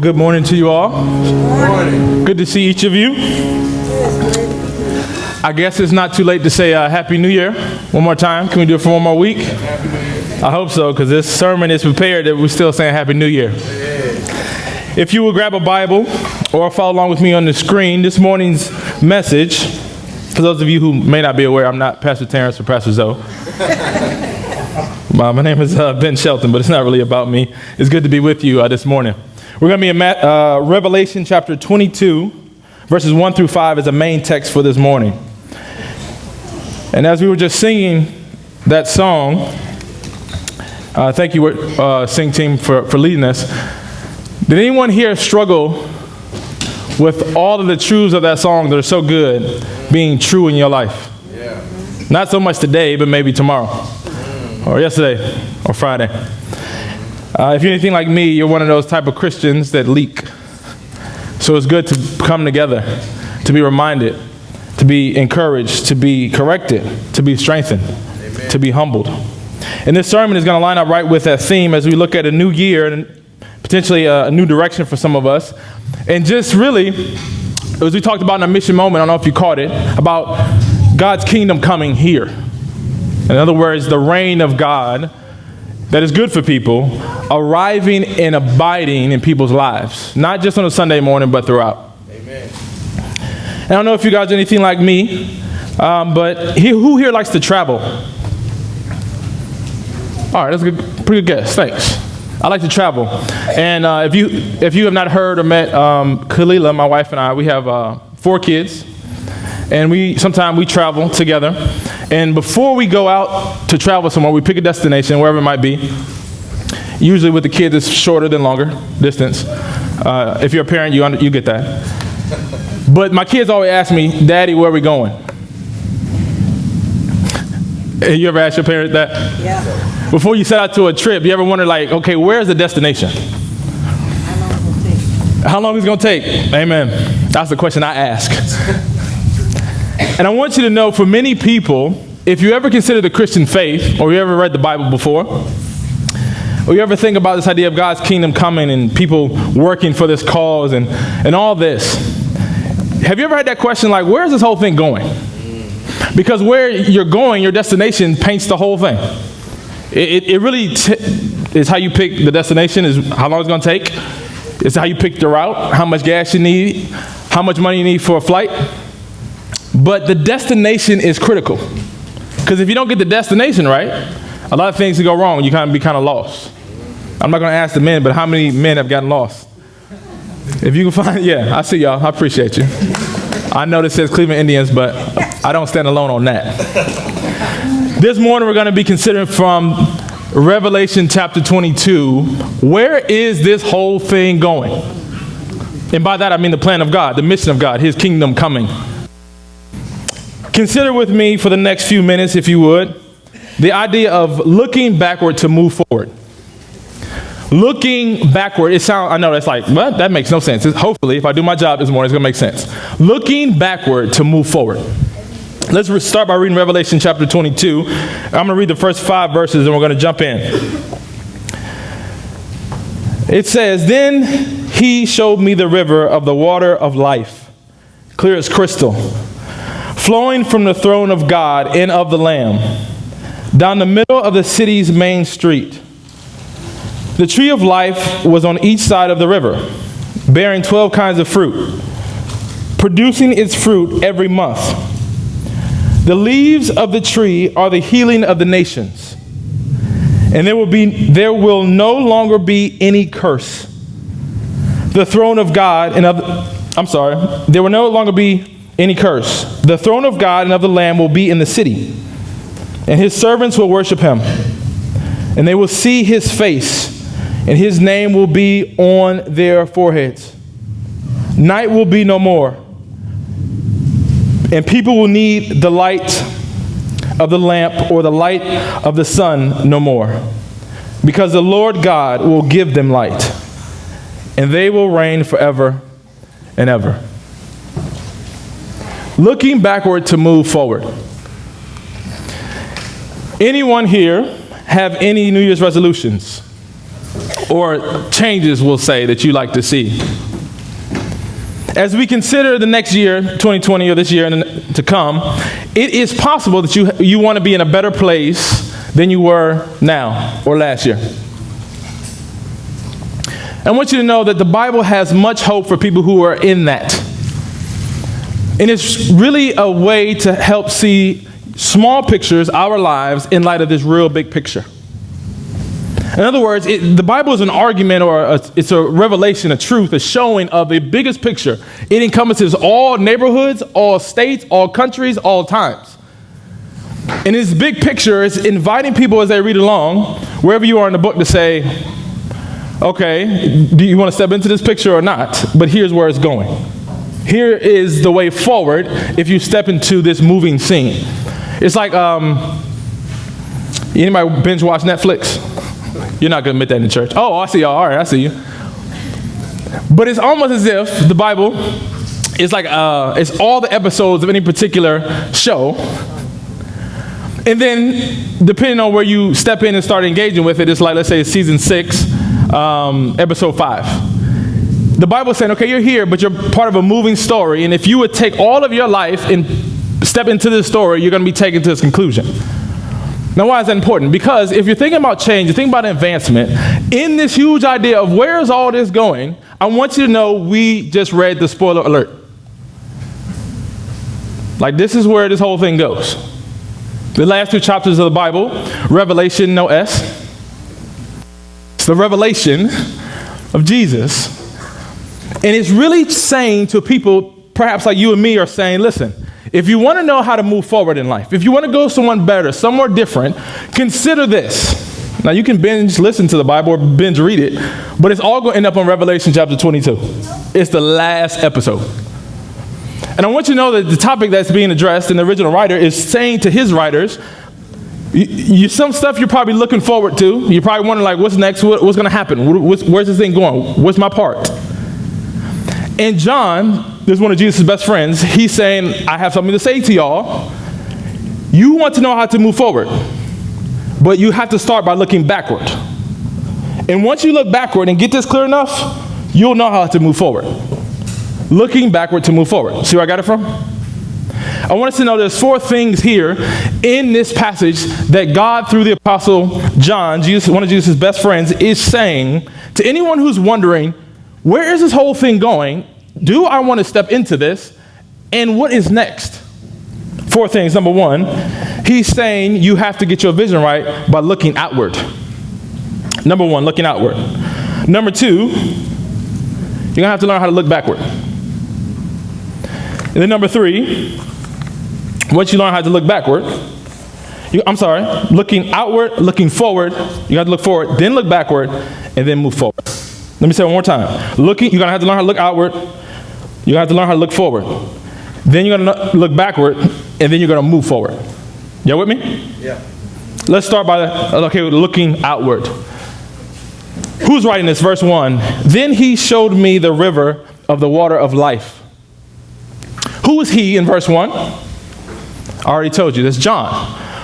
good morning to you all. Good morning. Good to see each of you. I guess it's not too late to say Happy New Year one more time. Can we do it for one more week? I hope so, because this sermon is prepared that we're still saying Happy New Year. If you will grab a Bible or follow along with me on the screen, this morning's message, for those of you who may not be aware, I'm not Pastor Terrence or Pastor Zoe. My name is Ben Shelton, but it's not really about me. It's good to be with you this morning. We're going to be in Revelation chapter 22, verses 1 through 5 is the main text for this morning. And as we were just singing that song, thank you, sing team, for leading us. Did anyone here struggle with all of the truths of that song that are so good being true in your life? Yeah. Not so much today, but maybe tomorrow, or yesterday, or Friday. If you're anything like me, you're one of those type of Christians that leak. So it's good to come together, to be reminded, to be encouraged, to be corrected, to be strengthened, Amen. To be humbled. And this sermon is going to line up right with that theme as we look at a new year and potentially a new direction for some of us. And just really, as we talked about in a mission moment, I don't know if you caught it, about God's kingdom coming here. In other words, the reign of God that is good for people, arriving and abiding in people's lives. Not just on a Sunday morning, but throughout. Amen. I don't know if you guys are anything like me, but who here likes to travel? All right, that's a pretty good guess. Thanks. I like to travel. And if you have not heard or met Kalila, my wife and I, we have 4 kids. And sometimes we travel together. And before we go out to travel somewhere, we pick a destination, wherever it might be. Usually with the kids, it's shorter than longer distance. If you're a parent, you get that. But my kids always ask me, Daddy, where are we going? You ever ask your parents that? Yeah. Before you set out to a trip, you ever wonder, like, okay, where's the destination? How long is it going to take? Amen. That's the question I ask. And I want you to know, for many people, if you ever consider the Christian faith, or you ever read the Bible before, or you ever think about this idea of God's kingdom coming and people working for this cause and all this, have you ever had that question, like, where's this whole thing going? Because where you're going, your destination paints the whole thing. It really is how you pick the destination, is how long it's going to take. It's how you pick the route, how much gas you need, how much money you need for a flight. But the destination is critical. Because if you don't get the destination right, a lot of things can go wrong. You be kind of lost. I'm not going to ask the men, but how many men have gotten lost? If you can find, yeah, I see y'all. I appreciate you. I know this says Cleveland Indians, but I don't stand alone on that. This morning we're going to be considering from Revelation chapter 22, where is this whole thing going? And by that I mean the plan of God, the mission of God, His kingdom coming. Consider with me for the next few minutes, if you would, the idea of looking backward to move forward. Looking backward, I know that's like, what? That makes no sense. Hopefully, if I do my job this morning, it's going to make sense. Looking backward to move forward. Let's start by reading Revelation chapter 22. I'm going to read the first 5 verses and we're going to jump in. It says, "Then he showed me the river of the water of life, clear as crystal, flowing from the throne of God and of the Lamb, down the middle of the city's main street. The tree of life was on each side of the river, bearing 12 kinds of fruit, producing its fruit every month. The leaves of the tree are the healing of the nations, and there will no longer be any curse. The throne of God there will no longer be any curse. The throne of God and of the Lamb will be in the city, and his servants will worship him, and they will see his face, and his name will be on their foreheads. Night will be no more, and people will need the light of the lamp or the light of the sun no more, because the Lord God will give them light, and they will reign forever and ever." Looking backward to move forward. Anyone here have any New Year's resolutions? or changes, we'll say, that you like to see? As we consider the next year, 2020, or this year and to come, it is possible that you want to be in a better place than you were now or last year. I want you to know that the Bible has much hope for people who are in that. And it's really a way to help see small pictures, our lives, in light of this real big picture. In other words, the Bible is an argument, or it's a revelation, a truth, a showing of the biggest picture. It encompasses all neighborhoods, all states, all countries, all times. And this big picture is inviting people as they read along, wherever you are in the book, to say, okay, do you want to step into this picture or not? But here's where it's going. Here is the way forward if you step into this moving scene. It's like, anybody binge watch Netflix? You're not going to admit that in church. Oh, I see y'all. All right, I see you. But it's almost as if the Bible is like, it's all the episodes of any particular show. And then, depending on where you step in and start engaging with it, it's like, let's say, season 6, episode 5. The Bible's saying, okay, you're here, but you're part of a moving story. And if you would take all of your life and step into this story, you're going to be taken to its conclusion. Now, why is that important? Because if you're thinking about change, you're thinking about advancement, in this huge idea of where is all this going, I want you to know we just read the spoiler alert. Like, this is where this whole thing goes. The last 2 chapters of the Bible, Revelation, no S. It's the revelation of Jesus. And it's really saying to people, perhaps like you and me, are saying, listen, if you want to know how to move forward in life, if you want to go someone better, somewhere different, consider this. Now, you can binge listen to the Bible or binge read it, but it's all going to end up on Revelation chapter 22. It's the last episode. And I want you to know that the topic that's being addressed in the original writer is saying to his writers, some stuff you're probably looking forward to. You're probably wondering, like, what's next? What's going to happen? Where's this thing going? What's my part? And John, this is one of Jesus' best friends, he's saying, I have something to say to y'all. You want to know how to move forward, but you have to start by looking backward. And once you look backward and get this clear enough, you'll know how to move forward. Looking backward to move forward. See where I got it from? I want us to know there's 4 things here in this passage that God, through the Apostle John, Jesus, one of Jesus' best friends, is saying to anyone who's wondering, where is this whole thing going? Do I want to step into this? And what is next? 4 things. Number 1, he's saying you have to get your vision right by looking outward. Number 1, looking outward. Number 2, you're going to have to learn how to look backward. And then number 3, once you learn how to look backward, looking outward, looking forward, you have to look forward, then look backward, and then move forward. Let me say it one more time. You're going to have to learn how to look outward. You're going to have to learn how to look forward. Then you're going to look backward, and then you're going to move forward. Y'all with me? Yeah. Let's start by looking outward. Who's writing this? Verse 1. Then he showed me the river of the water of life. Who is he in verse 1? I already told you. That's John.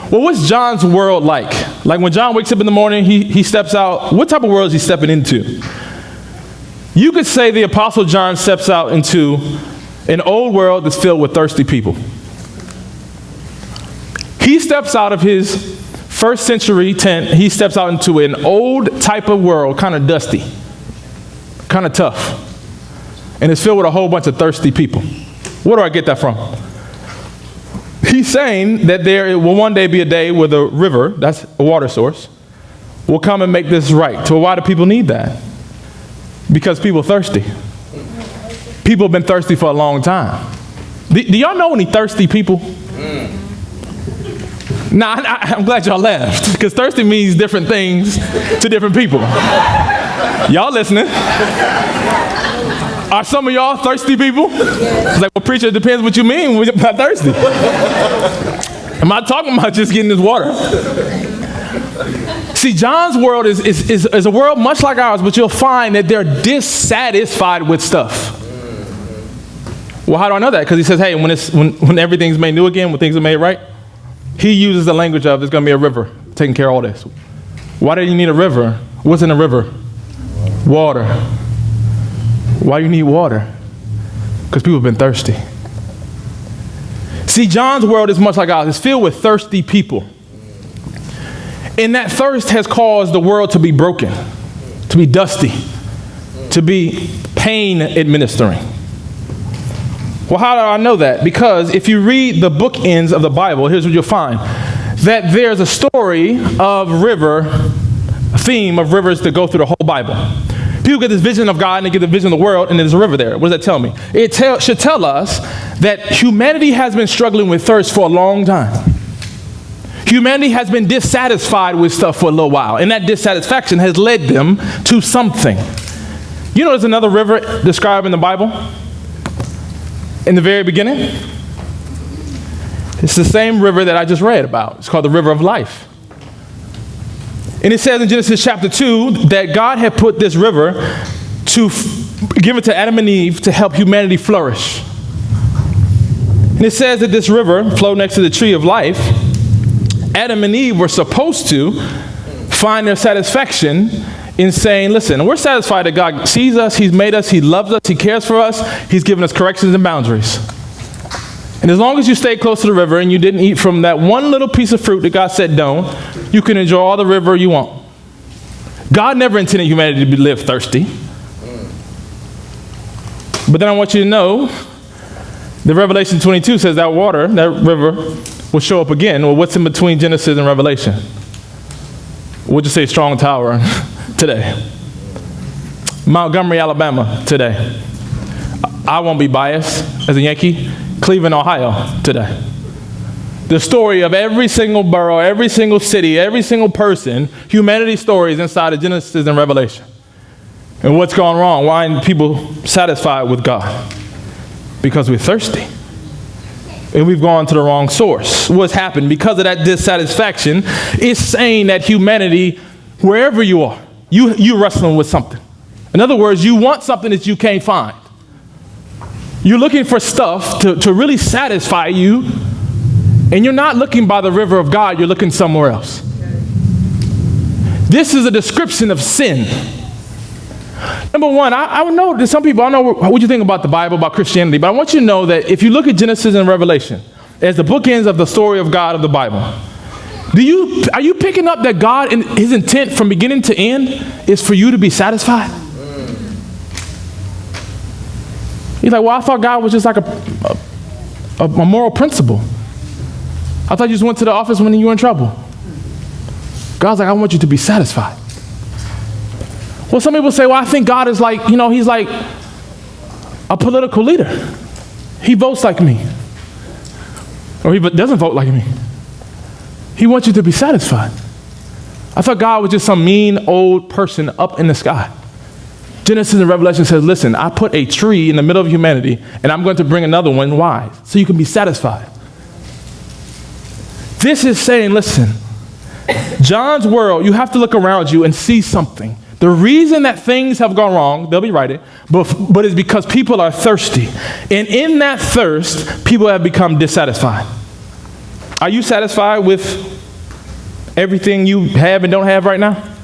Well, what's John's world like? Like when John wakes up in the morning, he steps out. What type of world is he stepping into? You could say the Apostle John steps out into an old world that's filled with thirsty people. He steps out of his first century tent. He steps out into an old type of world, kind of dusty, kind of tough. And it's filled with a whole bunch of thirsty people. Where do I get that from? He's saying that there will one day be a day where the river, that's a water source, will come and make this right. So why do people need that? Because people are thirsty. People have been thirsty for a long time. Do y'all know any thirsty people? Nah, I'm glad y'all laughed, because thirsty means different things to different people. Y'all listening? Are some of y'all thirsty people? It's like, well, preacher, it depends what you mean by thirsty. Am I talking about just getting this water? See, John's world is a world much like ours, but you'll find that they're dissatisfied with stuff. Well, how do I know that? Because he says, hey, when everything's made new again, when things are made right, he uses the language of there's going to be a river taking care of all this. Why do you need a river? What's in a river? Water. Why you need water? Because people have been thirsty. See, John's world is much like ours. It's filled with thirsty people. And that thirst has caused the world to be broken, to be dusty, to be pain administering. Well, how do I know that? Because if you read the bookends of the Bible, here's what you'll find. That there's a story of a theme of rivers that go through the whole Bible. People get this vision of God and they get the vision of the world, and there's a river there. What does that tell me? It should tell us that humanity has been struggling with thirst for a long time. Humanity has been dissatisfied with stuff for a little while, and that dissatisfaction has led them to something. You know there's another river described in the Bible? In the very beginning? It's the same river that I just read about. It's called the river of life. And it says in Genesis chapter 2 that God had put this river to give it to Adam and Eve to help humanity flourish. And it says that this river flowed next to the tree of life. Adam and Eve were supposed to find their satisfaction in saying, listen, we're satisfied that God sees us, He's made us, He loves us, He cares for us, He's given us corrections and boundaries. And as long as you stay close to the river and you didn't eat from that one little piece of fruit that God said don't, you can enjoy all the river you want. God never intended humanity to live thirsty. But then I want you to know that Revelation 22 says that water, that river, will show up again. Well, what's in between Genesis and Revelation? We'll just say Strong Tower today. Montgomery, Alabama today. I won't be biased as a Yankee. Cleveland, Ohio today. The story of every single borough, every single city, every single person, humanity's story is inside of Genesis and Revelation. And what's gone wrong? Why aren't people satisfied with God? Because we're thirsty. And we've gone to the wrong source. What's happened because of that dissatisfaction is saying that humanity, wherever you are, you're wrestling with something. In other words, you want something that you can't find. You're looking for stuff to really satisfy you, and you're not looking by the river of God, you're looking somewhere else. This is a description of sin. Number one, I know that some people, I don't know what you think about the Bible, about Christianity, but I want you to know that if you look at Genesis and Revelation as the bookends of the story of God of the Bible, are you picking up that God, in His intent from beginning to end, is for you to be satisfied? He's like, well, I thought God was just like a moral principle. I thought you just went to the office when you were in trouble. God's like, I want you to be satisfied. Well, some people say, well, I think God is like, He's like a political leader. He votes like me. Or He doesn't vote like me. He wants you to be satisfied. I thought God was just some mean old person up in the sky. Genesis and Revelation says, listen, I put a tree in the middle of humanity, and I'm going to bring another one. Why? So you can be satisfied. This is saying, listen, John's world, you have to look around you and see something. The reason that things have gone wrong, they'll be righted, but it's because people are thirsty. And in that thirst, people have become dissatisfied. Are you satisfied with everything you have and don't have right now?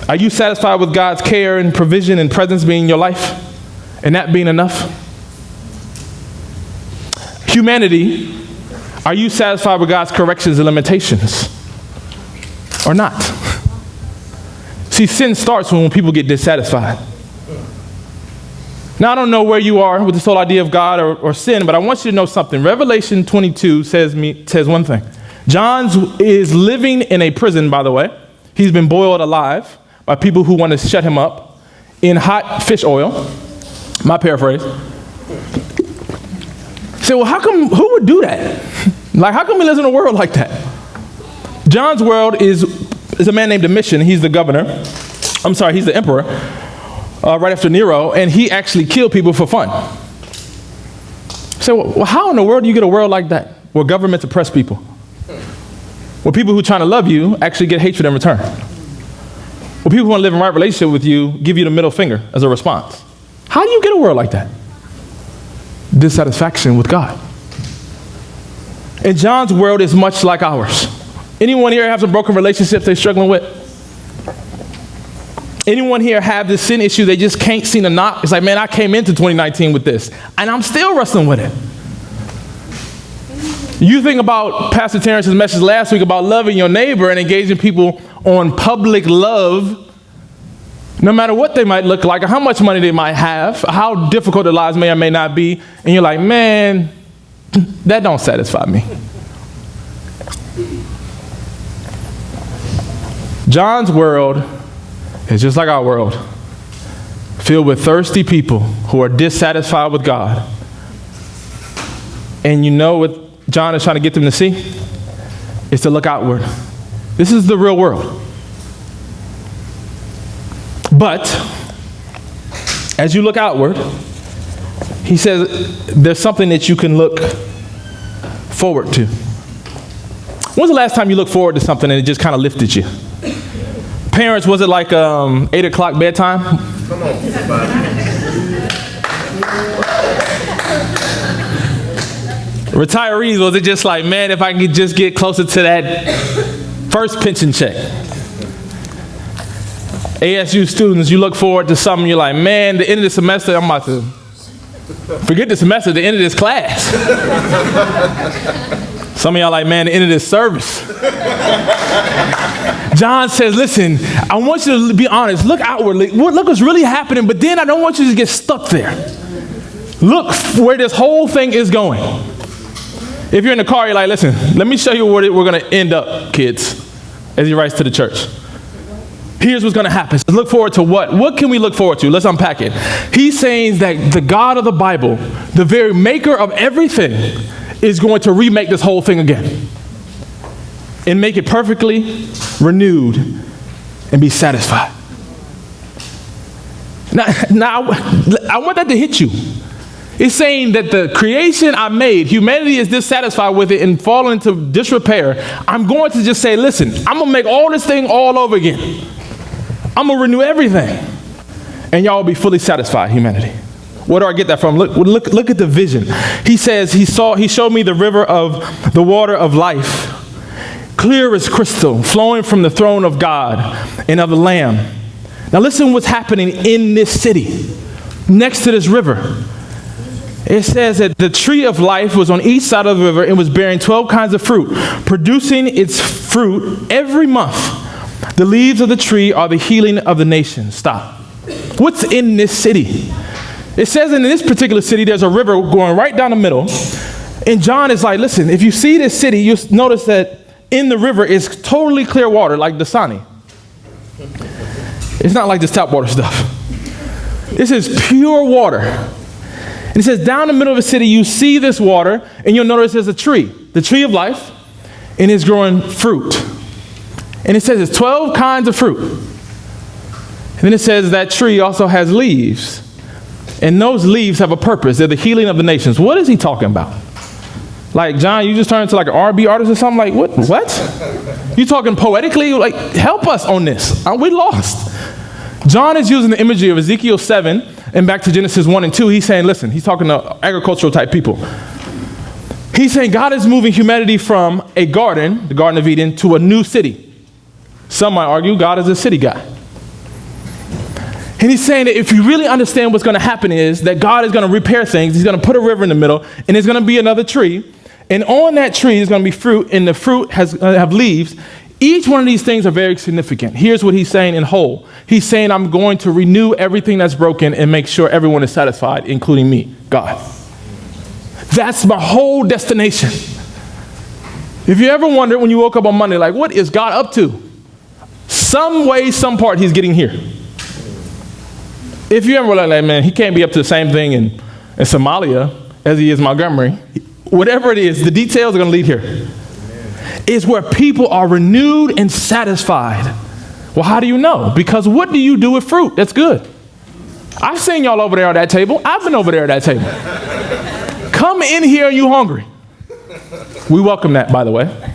Are you satisfied with God's care and provision and presence being in your life and that being enough? Humanity, are you satisfied with God's corrections and limitations or not? See, sin starts when people get dissatisfied. Now, I don't know where you are with this whole idea of God or sin, but I want you to know something. Revelation 22 says one thing. John is living in a prison, by the way. He's been boiled alive by people who want to shut him up in hot fish oil. My paraphrase. Say, well, who would do that? Like, how come he lives in a world like that? John's world is a man named Domitian. He's the governor. He's the emperor, right after Nero, and he actually killed people for fun. Say, well, how in the world do you get a world like that, where governments oppress people? Where people who are trying to love you actually get hatred in return? Where people who want to live in right relationship with you give you the middle finger as a response? How do you get a world like that? Dissatisfaction with God. And John's world is much like ours. Anyone here have some broken relationships they're struggling with? Anyone here have this sin issue they just can't seem to knock? It's like, man, I came into 2019 with this, and I'm still wrestling with it. You think about Pastor Terrence's message last week about loving your neighbor and engaging people on public love, no matter what they might look like or how much money they might have, how difficult their lives may or may not be, and you're like, man, that don't satisfy me. John's world is just like our world, filled with thirsty people who are dissatisfied with God. And you know what John is trying to get them to see? Is to look outward. This is the real world. But as you look outward, he says there's something that you can look forward to. When's the last time you looked forward to something and it just kind of lifted you? Parents, was it like 8 o'clock bedtime? Come on. Retirees, was it just like, man, if I could just get closer to that first pension check? ASU students, you look forward to something, you're like, man, the end of the semester, I'm about to forget the semester, the end of this class. Some of y'all like, man, the end of this service. John says, listen, I want you to be honest. Look outwardly. Look what's really happening, but then I don't want you to get stuck there. Look where this whole thing is going. If you're in the car, you're like, listen, let me show you where we're going to end up, kids, as he writes to the church. Here's what's going to happen. So look forward to what? What can we look forward to? Let's unpack it. He's saying that the God of the Bible, the very maker of everything, is going to remake this whole thing again and make it perfectly renewed and be satisfied. Now I want that to hit you. It's saying that the creation I made, humanity is dissatisfied with it and fallen into disrepair. I'm going to just say, listen, I'm going to make all this thing all over again. I'm going to renew everything. And y'all will be fully satisfied, humanity. Where do I get that from? Look at the vision. He says he showed me the river of the water of life, clear as crystal, flowing from the throne of God and of the Lamb. Now listen what's happening in this city, next to this river. It says that the tree of life was on each side of the river and was bearing 12 kinds of fruit, producing its fruit every month. The leaves of the tree are the healing of the nation. Stop. What's in this city? It says in this particular city, there's a river going right down the middle. And John is like, listen, if you see this city, you'll notice that in the river is totally clear water, like Dasani. It's not like this tap water stuff. This is pure water. And it says down the middle of the city, you see this water, and you'll notice there's a tree, the tree of life, and it's growing fruit. And it says it's 12 kinds of fruit. And then it says that tree also has leaves. And those leaves have a purpose. They're the healing of the nations. What is he talking about? Like, John, you just turned into like an R&B artist or something? Like, what? You talking poetically? Like, help us on this. We lost. John is using the imagery of Ezekiel 7 and back to Genesis 1 and 2. He's saying, listen, he's talking to agricultural type people. He's saying God is moving humanity from a garden, the Garden of Eden, to a new city. Some might argue God is a city guy. And he's saying that if you really understand what's going to happen is that God is going to repair things. He's going to put a river in the middle, and there's going to be another tree. And on that tree is going to be fruit, and the fruit have leaves. Each one of these things are very significant. Here's what he's saying in whole. He's saying, I'm going to renew everything that's broken and make sure everyone is satisfied, including me, God. That's my whole destination. If you ever wondered when you woke up on Monday, like, what is God up to? Some way, some part, he's getting here. If you ever like, man, he can't be up to the same thing in Somalia as he is Montgomery. Whatever it is, the details are going to lead here. Is where people are renewed and satisfied. Well, how do you know? Because what do you do with fruit that's good? I've seen y'all over there at that table. I've been over there at that table. Come in here, you hungry. We welcome that, by the way.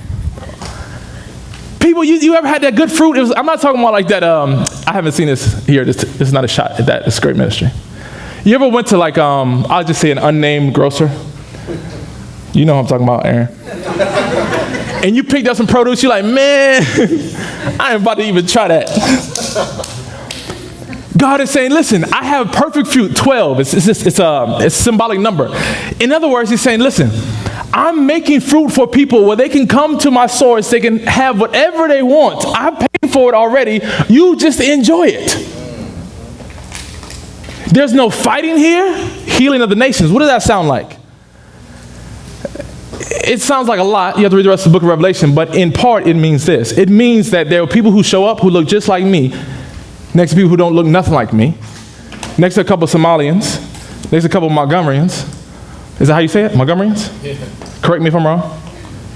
People, you ever had that good fruit? I'm not talking about like that. I haven't seen this here. This is not a shot at that. It's great ministry. You ever went to like, I'll just say an unnamed grocer? You know what I'm talking about, Aaron. And you picked up some produce. You're like, man, I ain't about to even try that. God is saying, listen, I have perfect fruit, 12. It's a symbolic number. In other words, he's saying, listen, I'm making fruit for people where they can come to my source. They can have whatever they want. I paid for it already. You just enjoy it. There's no fighting here. Healing of the nations. What does that sound like? It sounds like a lot. You have to read the rest of the book of Revelation. But in part, it means this. It means that there are people who show up who look just like me, next to people who don't look nothing like me, next to a couple of Somalians, next to a couple of Montgomeryans. Is that how you say it? Montgomeryans? Yeah. Correct me if I'm wrong.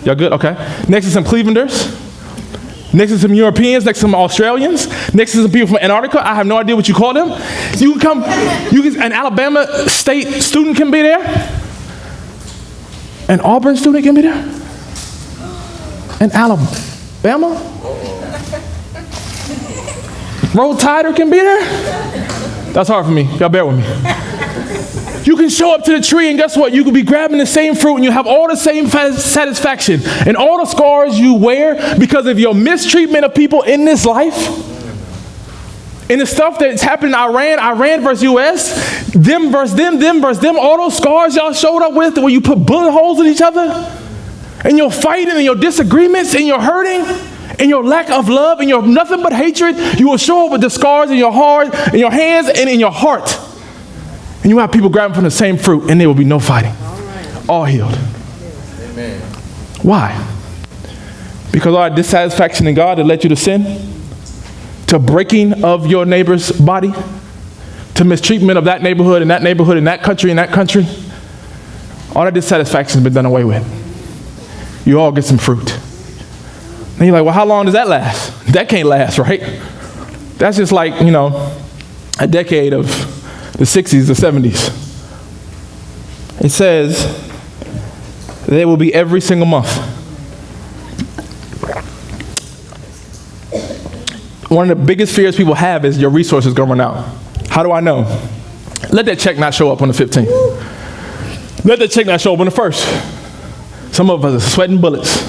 Y'all good? Okay. Next to some Clevelanders, next to some Europeans, next to some Australians, next to some people from Antarctica. I have no idea what you call them. You can come, an Alabama State student can be there. An Auburn student can be there. An Alabama? Roll Tider can be there. That's hard for me. Y'all bear with me. You can show up to the tree and guess what? You could be grabbing the same fruit and you have all the same satisfaction and all the scars you wear because of your mistreatment of people in this life. And the stuff that's happened in Iran versus US, them versus them, all those scars y'all showed up with where you put bullet holes in each other and you're fighting and your disagreements and you're hurting and your lack of love and your nothing but hatred, you will show up with the scars in your heart, in your hands and in your heart. And you have people grabbing from the same fruit and there will be no fighting. All healed. Amen. Why? Because our dissatisfaction in God that led you to sin, to breaking of your neighbor's body, to mistreatment of that neighborhood and that neighborhood and that country and that country. All that dissatisfaction has been done away with. You all get some fruit. And you're like, well, how long does that last? That can't last, right? That's just like, a decade of the 60s, the 70s. It says there will be every single month. One of the biggest fears people have is your resources going to run out. How do I know? Let that check not show up on the 15th. Let that check not show up on the 1st. Some of us are sweating bullets.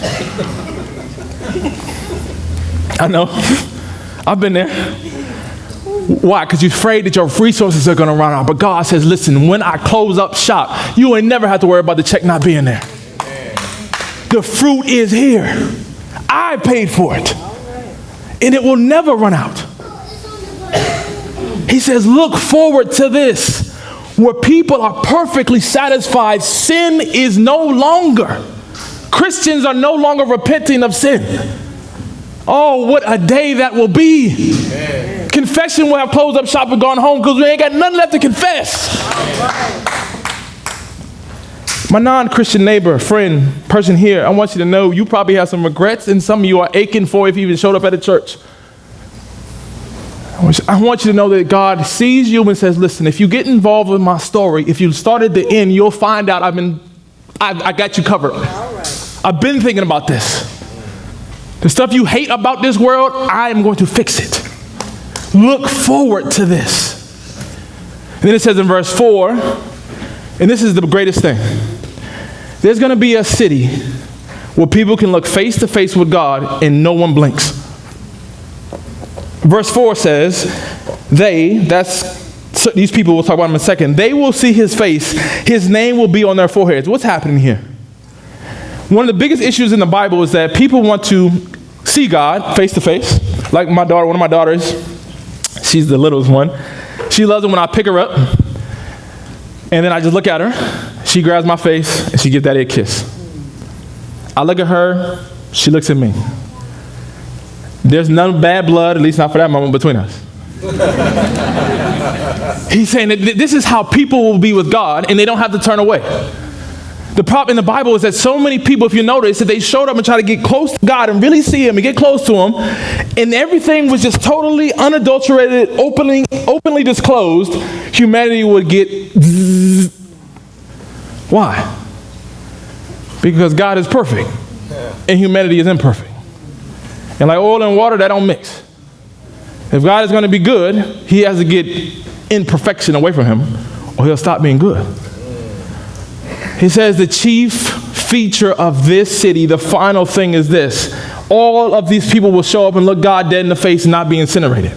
I know. I've been there. Why? Because you're afraid that your resources are going to run out. But God says, listen, when I close up shop, you ain't never have to worry about the check not being there. The fruit is here. I paid for it. And it will never run out. He says, look forward to this, where people are perfectly satisfied. Sin is no longer. Christians are no longer repenting of sin. Oh, what a day that will be. Amen. Confession will have closed up shop and gone home because we ain't got nothing left to confess. My non-Christian neighbor, friend, person here, I want you to know you probably have some regrets and some of you are aching for if you even showed up at a church. I want you to know that God sees you and says, listen, if you get involved with my story, if you start at the end, you'll find out I got you covered. I've been thinking about this. The stuff you hate about this world, I am going to fix it. Look forward to this. And then it says in verse 4, and this is the greatest thing. There's going to be a city where people can look face to face with God and no one blinks. Verse 4 says, these people, we'll talk about them in a second, they will see his face, his name will be on their foreheads. What's happening here? One of the biggest issues in the Bible is that people want to see God face to face. Like my daughter, one of my daughters, she's the littlest one. She loves it when I pick her up, and then I just look at her. She grabs my face, and she gives Daddy a kiss. I look at her, she looks at me. There's none bad blood, at least not for that moment, between us. He's saying that this is how people will be with God, and they don't have to turn away. The problem in the Bible is that so many people, if you notice, that they showed up and tried to get close to God and really see him and get close to him, and everything was just totally unadulterated, openly disclosed, humanity would get zzz. Why? Because God is perfect and humanity is imperfect. And like oil and water, that don't mix. If God is going to be good, he has to get imperfection away from him or he'll stop being good. He says the chief feature of this city, the final thing is this. All of these people will show up and look God dead in the face and not be incinerated.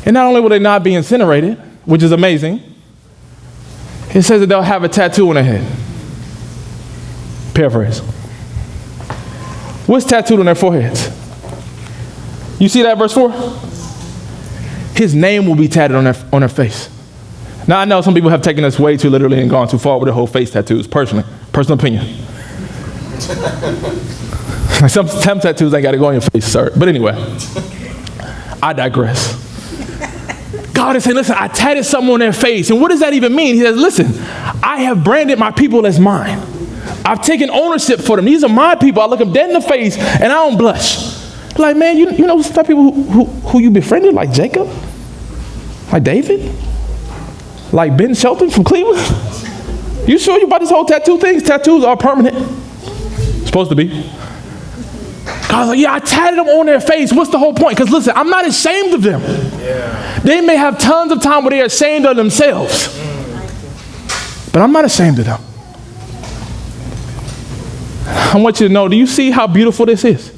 And not only will they not be incinerated, which is amazing, it says that they'll have a tattoo on their head. Paraphrase. What's tattooed on their foreheads? You see that, verse 4? His name will be tatted on their face. Now, I know some people have taken this way too literally and gone too far with their whole face tattoos, personal opinion. Some tattoos ain't got to go on your face, sir. But anyway, I digress. God is saying, listen, I tatted something on their face. And what does that even mean? He says, listen, I have branded my people as mine. I've taken ownership for them. These are my people. I look them dead in the face and I don't blush. Like, man, you know some people who you befriended, like Jacob? Like David? Like Ben Shelton from Cleveland? You sure you about this whole tattoo thing? Tattoos are permanent. Supposed to be. God's like, yeah, I tatted them on their face. What's the whole point? Because listen, I'm not ashamed of them. Yeah. They may have tons of time where they're ashamed of themselves. But I'm not ashamed of them. I want you to know, do you see how beautiful this is?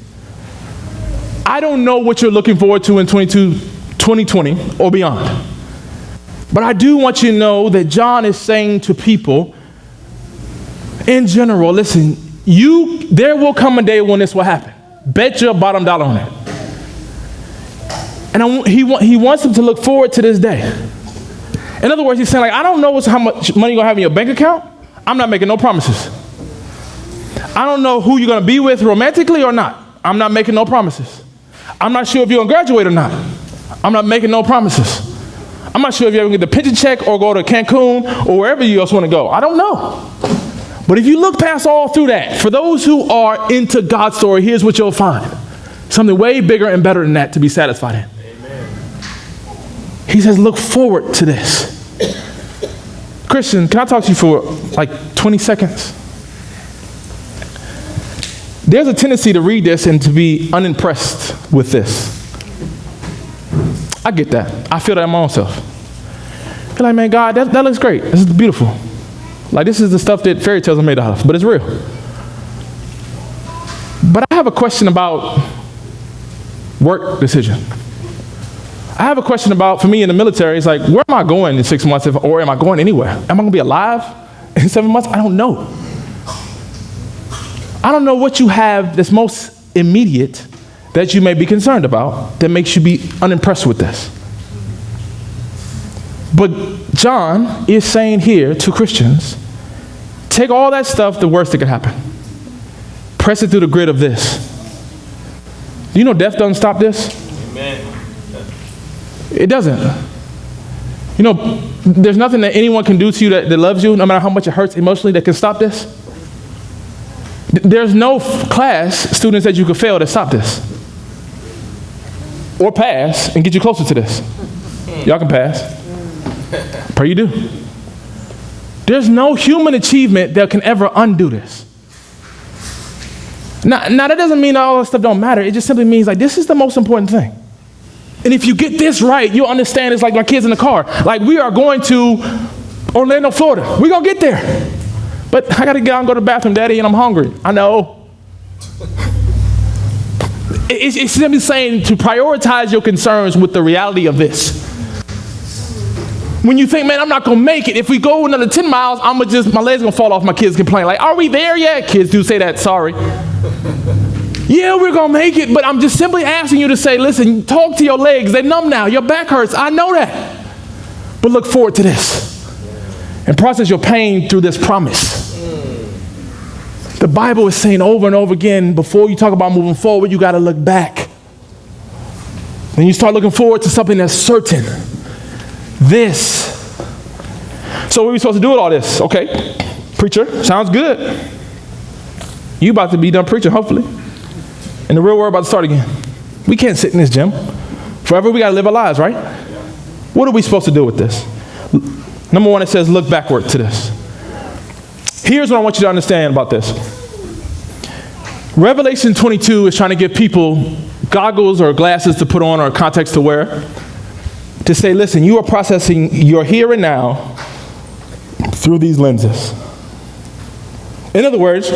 I don't know what you're looking forward to in 2020 or beyond. But I do want you to know that John is saying to people in general, listen, there will come a day when this will happen. Bet your bottom dollar on it. And he wants them to look forward to this day. In other words, he's saying, like, I don't know how much money you're going to have in your bank account. I'm not making no promises. I don't know who you're going to be with romantically or not. I'm not making no promises. I'm not sure if you're going to graduate or not. I'm not making no promises. I'm not sure if you're going to get the pension check or go to Cancun or wherever you else want to go. I don't know. But if you look past all through that, for those who are into God's story, here's what you'll find. Something way bigger and better than that to be satisfied in. Amen. He says, look forward to this. Christian, can I talk to you for like 20 seconds? There's a tendency to read this and to be unimpressed with this. I get that. I feel that in my own self. You're like, man, God, that looks great. This is beautiful. Like, this is the stuff that fairy tales are made out of, but it's real. But I have a question about work decision. I have a question about, for me in the military, it's like, where am I going in 6 months, or am I going anywhere? Am I going to be alive in 7 months? I don't know. I don't know what you have that's most immediate that you may be concerned about that makes you be unimpressed with this. But John is saying here to Christians, take all that stuff, the worst that could happen. Press it through the grid of this. Do you know death doesn't stop this? Amen. It doesn't. You know, there's nothing that anyone can do to you that loves you, no matter how much it hurts emotionally, that can stop this. There's no class students that you could fail that stop this. Or pass and get you closer to this. Y'all can pass. Pray you do. There's no human achievement that can ever undo this. Now that doesn't mean all that stuff don't matter. It just simply means like this is the most important thing. And if you get this right, you'll understand it's like my kids in the car. Like we are going to Orlando, Florida. We're going to get there. But I got to get out and go to the bathroom, Daddy, and I'm hungry. I know. It's simply saying to prioritize your concerns with the reality of this. When you think, man, I'm not going to make it. If we go another 10 miles, my legs going to fall off. My kids complain like, are we there yet? Kids do say that, sorry. Yeah, we're going to make it. But I'm just simply asking you to say, listen, talk to your legs. They're numb now. Your back hurts. I know that. But look forward to this. And process your pain through this promise. The Bible is saying over and over again, before you talk about moving forward, you got to look back. Then you start looking forward to something that's certain. This. So what are we supposed to do with all this? Okay, preacher, sounds good. You about to be done preaching, hopefully. And the real world about to start again. We can't sit in this gym. Forever we got to live our lives, right? What are we supposed to do with this? Number one, it says look backward to this. Here's what I want you to understand about this. Revelation 22 is trying to give people goggles or glasses to put on or context to wear to say, listen, you are processing your here and now through these lenses. In other words,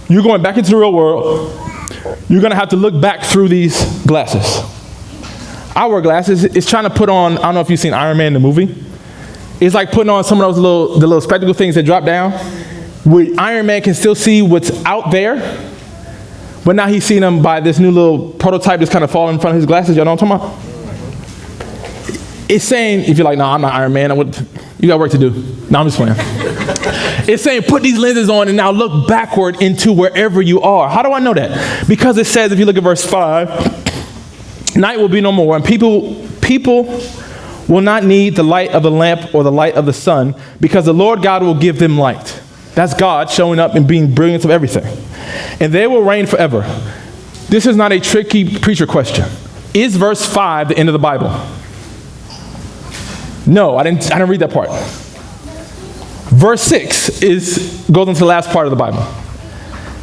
you're going back into the real world. You're going to have to look back through these glasses. I wear glasses. It's trying to put on, I don't know if you've seen Iron Man, the movie. It's like putting on some of those the little spectacle things that drop down, where Iron Man can still see what's out there, but now he's seeing them by this new little prototype that's kind of falling in front of his glasses. Y'all know what I'm talking about? It's saying, if you're like, no, I'm not Iron Man, you got work to do. No, I'm just playing. It's saying, put these lenses on and now look backward into wherever you are. How do I know that? Because it says, if you look at verse 5, night will be no more, and people will not need the light of the lamp or the light of the sun, because the Lord God will give them light. That's God showing up and being brilliance of everything. And they will reign forever. This is not a tricky preacher question. Is verse 5 the end of the Bible? No, I didn't read that part. Verse 6 goes into the last part of the Bible.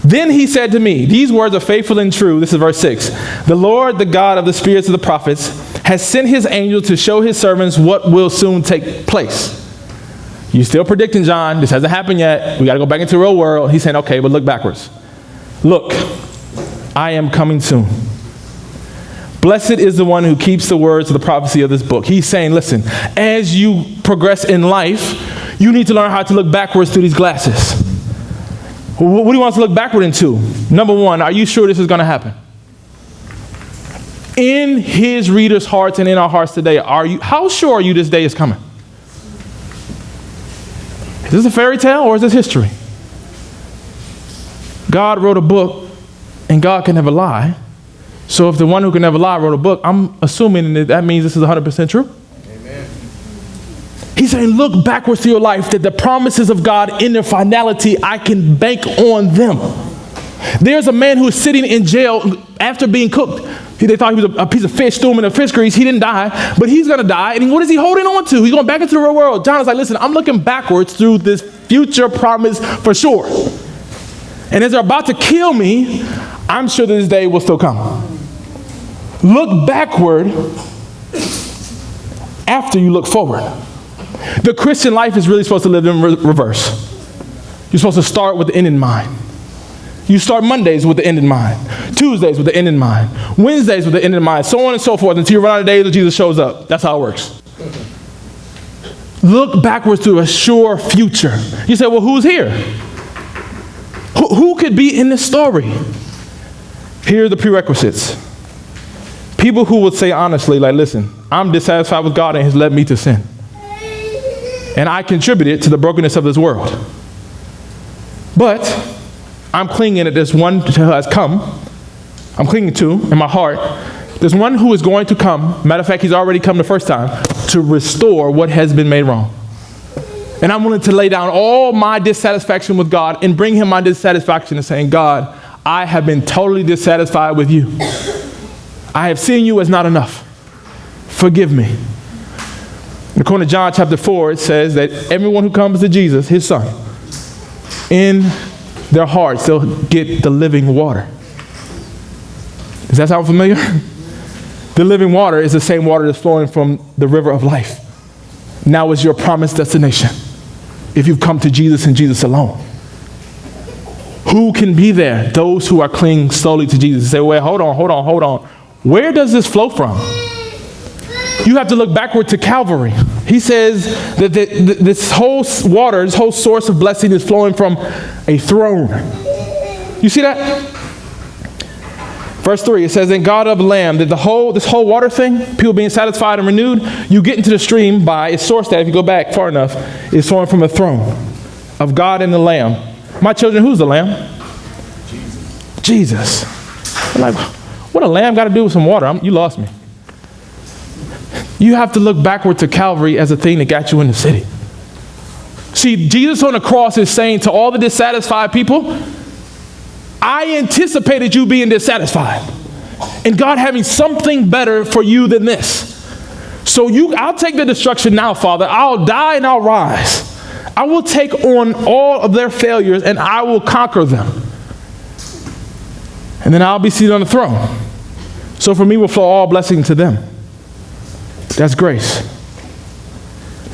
Then he said to me, these words are faithful and true. This is verse 6. The Lord, the God of the spirits of the prophets, has sent his angel to show his servants what will soon take place. You still predicting, John. This hasn't happened yet. We got to go back into the real world. He's saying, okay, but look backwards. Look, I am coming soon. Blessed is the one who keeps the words of the prophecy of this book. He's saying, listen, as you progress in life, you need to learn how to look backwards through these glasses. What do you want us to look backward into? Number one, are you sure this is going to happen? In his readers' hearts and in our hearts today, how sure are you this day is coming? Is this a fairy tale or is this history? God wrote a book and God can never lie. So if the one who can never lie wrote a book, I'm assuming that means this is 100% true. Amen. He's saying, look backwards to your life, that the promises of God in their finality, I can bank on them. There's a man who is sitting in jail after being cooked. They thought he was a piece of fish, threw him in a fish grease. He didn't die, but he's going to die. And what is he holding on to? He's going back into the real world. John is like, listen, I'm looking backwards through this future promise for sure. And as they're about to kill me, I'm sure this day will still come. Look backward after you look forward. The Christian life is really supposed to live in reverse. You're supposed to start with the end in mind. You start Mondays with the end in mind, Tuesdays with the end in mind, Wednesdays with the end in mind, so on and so forth until you run out of days that Jesus shows up. That's how it works. Look backwards to a sure future. You say, well, who's here? Who could be in this story? Here are the prerequisites. People who would say honestly, like, listen, I'm dissatisfied with God and He's led me to sin. And I contributed to the brokenness of this world. But I'm clinging to this one who has come. I'm clinging to, in my heart, there's one who is going to come. Matter of fact, He's already come the first time to restore what has been made wrong. And I'm willing to lay down all my dissatisfaction with God and bring Him my dissatisfaction and saying, God, I have been totally dissatisfied with you. I have seen you as not enough. Forgive me. According to John chapter 4, it says that everyone who comes to Jesus, His Son, in their hearts, they'll get the living water. Does that sound familiar? The living water is the same water that's flowing from the river of life. Now is your promised destination if you've come to Jesus and Jesus alone. Who can be there? Those who are clinging solely to Jesus. Say, wait, hold on. Where does this flow from? You have to look backward to Calvary. He says that this whole water, this whole source of blessing is flowing from a throne. You see that? Verse 3, it says, in God of the Lamb, that this whole water thing, people being satisfied and renewed, you get into the stream by its source that, if you go back far enough, is flowing from a throne of God and the Lamb. My children, who's the Lamb? Jesus. I'm like, what a lamb got to do with some water? You lost me. You have to look backward to Calvary as a thing that got you in the city. See, Jesus on the cross is saying to all the dissatisfied people, I anticipated you being dissatisfied and God having something better for you than this. So I'll take the destruction now, Father. I'll die and I'll rise. I will take on all of their failures and I will conquer them. And then I'll be seated on the throne. So for me will flow all blessing to them. That's grace.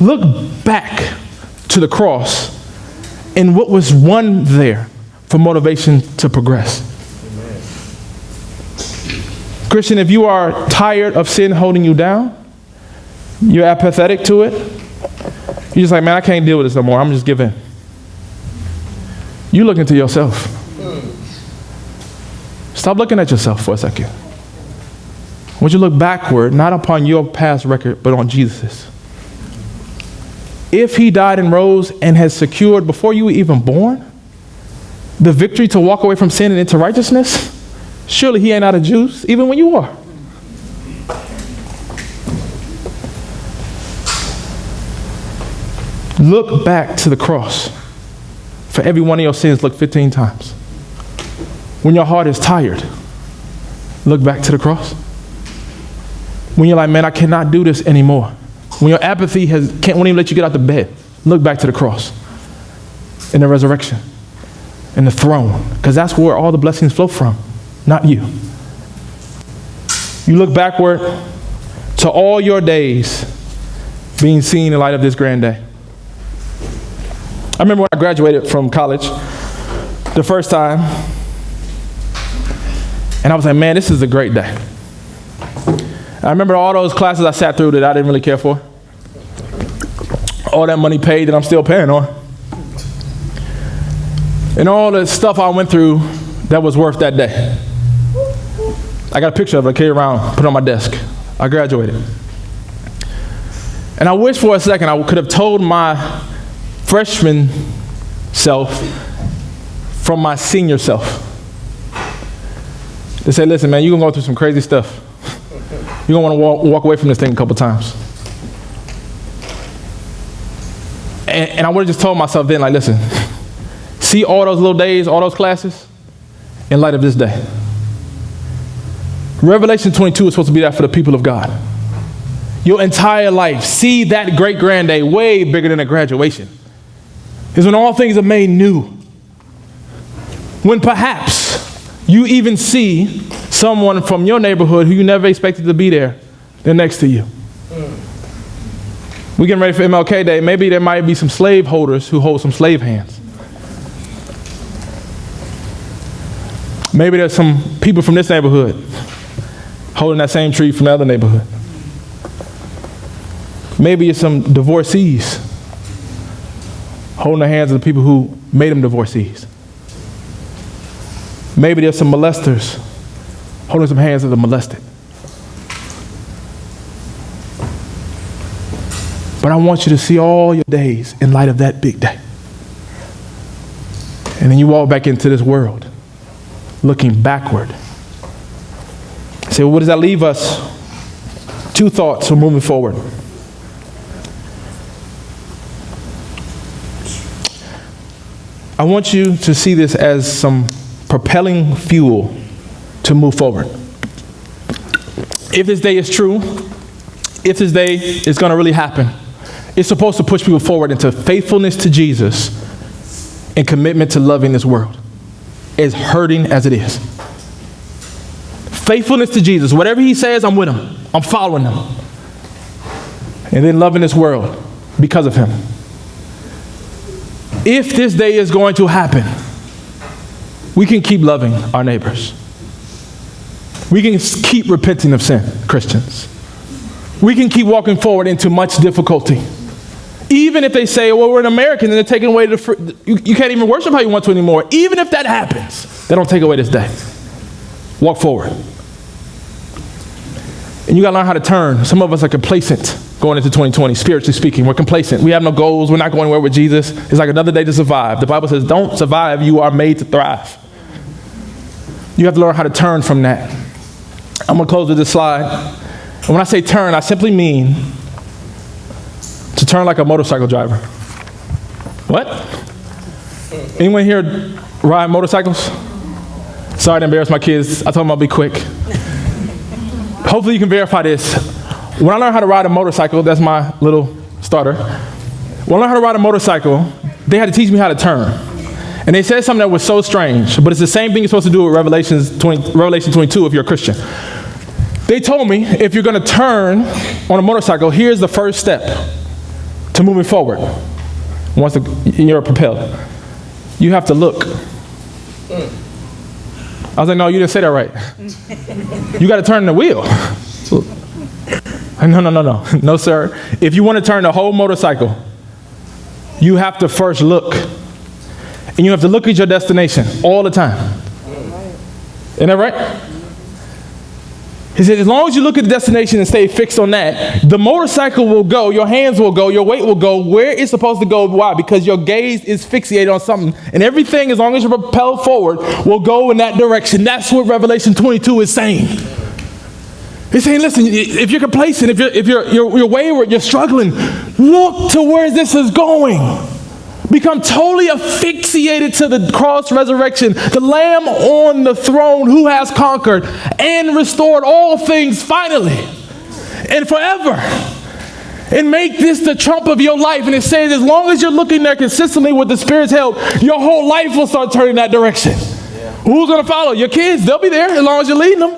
Look back to the cross and what was won there for motivation to progress. Amen. Christian, if you are tired of sin holding you down, you're apathetic to it, you're just like, man, I can't deal with this no more. I'm just give in. You look into yourself. Stop looking at yourself for a second. I want you to look backward, not upon your past record, but on Jesus'. If he died and rose and has secured, before you were even born, the victory to walk away from sin and into righteousness, surely he ain't out of juice, even when you are. Look back to the cross. For every one of your sins, look 15 times. When your heart is tired, look back to the cross. When you're like, man, I cannot do this anymore. When your apathy won't even let you get out of bed, look back to the cross and the resurrection and the throne, because that's where all the blessings flow from, not you. You look backward to all your days being seen in light of this grand day. I remember when I graduated from college the first time, and I was like, man, this is a great day. I remember all those classes I sat through that I didn't really care for. All that money paid that I'm still paying on. And all the stuff I went through that was worth that day. I got a picture of it, I carry around, put it on my desk. I graduated. And I wish for a second I could have told my freshman self from my senior self. They said, listen, man, you're going to go through some crazy stuff. You're going to want to walk away from this thing a couple times. And I would have just told myself then, like, listen, see all those little days, all those classes, in light of this day. Revelation 22 is supposed to be that for the people of God. Your entire life, see that great grand day, way bigger than a graduation, is when all things are made new. When perhaps you even see someone from your neighborhood who you never expected to be there, they're next to you. We're getting ready for MLK Day. Maybe there might be some slave holders who hold some slave hands. Maybe there's some people from this neighborhood holding that same tree from the other neighborhood. Maybe it's some divorcees holding the hands of the people who made them divorcees. Maybe there's some molesters holding some hands of the molested. But I want you to see all your days in light of that big day. And then you walk back into this world looking backward. Say, well, what does that leave us? Two thoughts for moving forward. I want you to see this as some propelling fuel to move forward. If this day is true, if this day is going to really happen, it's supposed to push people forward into faithfulness to Jesus and commitment to loving this world, as hurting as it is. Faithfulness to Jesus. Whatever he says, I'm with him. I'm following him. And then loving this world because of him. If this day is going to happen, we can keep loving our neighbors. We can keep repenting of sin, Christians. We can keep walking forward into much difficulty. Even if they say, well, we're an American and they're taking away you can't even worship how you want to anymore. Even if that happens, they don't take away this day. Walk forward. And you got to learn how to turn. Some of us are complacent going into 2020, spiritually speaking. We're complacent. We have no goals. We're not going anywhere with Jesus. It's like another day to survive. The Bible says, don't survive. You are made to thrive. You have to learn how to turn from that. I'm going to close with this slide. And when I say turn, I simply mean to turn like a motorcycle driver. What? Anyone here ride motorcycles? Sorry to embarrass my kids. I told them I'll be quick. Hopefully you can verify this. When I learned how to ride a motorcycle, that's my little starter. When I learned how to ride a motorcycle, they had to teach me how to turn. And they said something that was so strange, but it's the same thing you're supposed to do with Revelation 22 if you're a Christian. They told me, if you're going to turn on a motorcycle, here's the first step to moving forward. Once you're propelled, you have to look. I was like, no, you didn't say that right. You got to turn the wheel. No. No, sir. If you want to turn the whole motorcycle, you have to first look. And you have to look at your destination all the time. Isn't that right? He said, as long as you look at the destination and stay fixed on that, the motorcycle will go, your hands will go, your weight will go where it's supposed to go. Why? Because your gaze is fixated on something. And everything, as long as you're propelled forward, will go in that direction. That's what Revelation 22 is saying. He's saying, listen, if you're complacent, if you're wayward, you're struggling, look to where this is going. Become totally asphyxiated to the cross resurrection, the Lamb on the throne who has conquered and restored all things finally and forever. And make this the trump of your life. And it says as long as you're looking there consistently with the Spirit's help, your whole life will start turning that direction. Yeah. Who's going to follow? Your kids. They'll be there as long as you're leading them.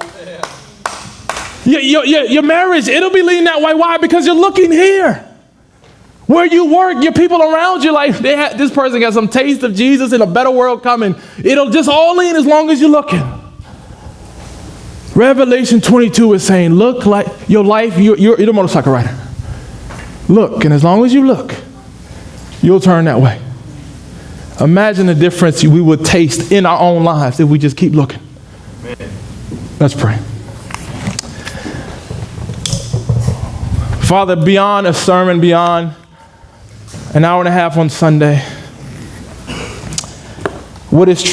Yeah. Your marriage, it'll be leading that way. Why? Because you're looking here. Where you work, your people around you, like this person got some taste of Jesus and a better world coming. It'll just all in as long as you're looking. Revelation 22 is saying, look like your life, you're the motorcycle rider. Look, and as long as you look, you'll turn that way. Imagine the difference we would taste in our own lives if we just keep looking. Amen. Let's pray. Father, beyond a sermon, beyond an hour and a half on Sunday, what is true